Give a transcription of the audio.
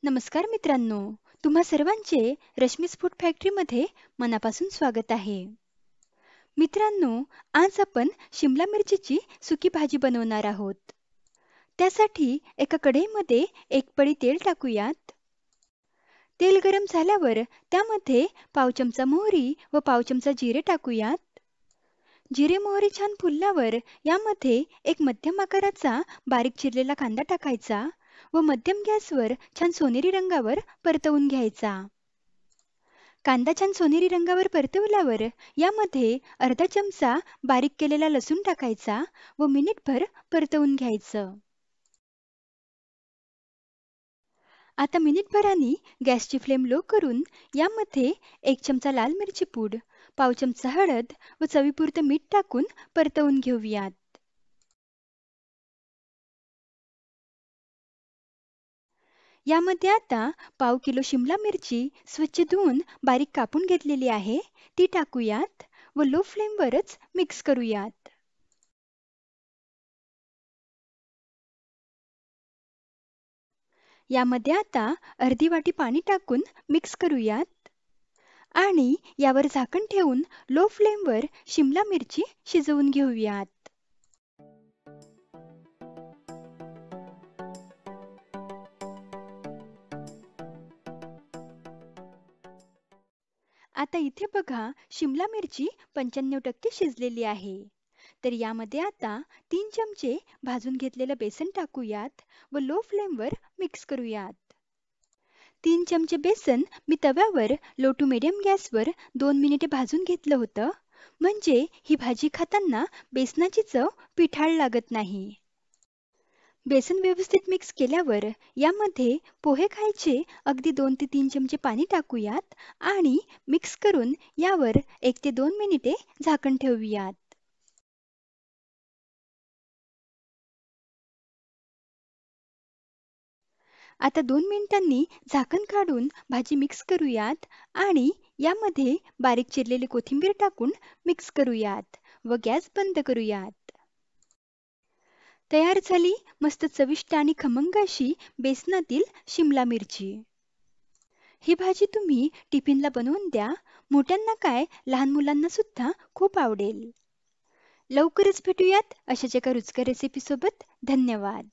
नमस्कार मित्रांनो, तुम्हा सर्वांचे रश्मीज फूड फॅक्टरीमध्ये मनापासून स्वागत आहे. मित्रांनो, आज आपण शिमला मिरचीची सुकी भाजी बनवणार आहोत. त्यासाठी एका कढईमध्ये एक पळी तेल टाकूयात. तेल गरम झाल्यावर त्यामध्ये पाव चमचा मोहरी व पाव चमचा जिरे टाकूयात. जिरे मोहरी छान फुलल्यावर यामध्ये एक मध्यम आकाराचा बारीक चिरलेला कांदा टाकायचा व मध्यम गॅसवर छान सोनेरी रंगावर परतवून घ्यायचा. कांदा छान सोनेरी रंगावर परतवल्यावर यामध्ये अर्धा चमचा बारीक केलेला लसूण टाकायचा व मिनिटभर परतवून घ्यायचं. आता मिनिटभराने गॅसची फ्लेम लो करून यामध्ये एक चमचा लाल मिरची पूड, पाव चमचा हळद व चवीपुरतं मीठ टाकून परतवून घेऊयात. यामध्ये आता पाव किलो शिमला मिरची स्वच्छ धुवून बारीक कापून घेतलेली आहे ती टाकूयात व लो फ्लेमवरच मिक्स करूयात. यामध्ये आता अर्धी वाटी पाणी टाकून मिक्स करूयात आणि यावर झाकण ठेवून लो फ्लेमवर शिमला मिरची शिजवून घेऊयात. आता इथे बघा शिमला मिरची 95% शिजलेली आहे. तर यामध्ये आता 3 चमचे भाजून घेतलेलं बेसन टाकूयात व लो फ्लेमवर मिक्स करूयात. 3 चमचे बेसन मी तव्यावर लो टू मीडियम गॅसवर 2 मिनिटे भाजून घेतलं होतं, म्हणजे ही भाजी खाताना बेसनाची चव पिठाळ लागत नाही. बेसन व्यवस्थित मिक्स केल्यावर यामध्ये पोहे खायचे अगदी 2 ते 3 चमचे पाणी टाकूयात आणि मिक्स करून यावर 1 ते 2 मिनिटे झाकण ठेवूयात. आता 2 मिनिटांनी झाकण काढून भाजी मिक्स करूयात आणि यामध्ये बारीक चिरलेली कोथिंबीर टाकून मिक्स करूयात व गॅस बंद करूयात. तयार झाली मस्त चविष्ट आणि खमंग अशी बेसनातील शिमला मिरची. ही भाजी तुम्ही टिफिनला बनवून द्या, मोठ्यांना काय लहान मुलांना सुद्धा खूप आवडेल. लवकरच भेटूयात अशाच एका रुचकर रेसिपी सोबत. धन्यवाद.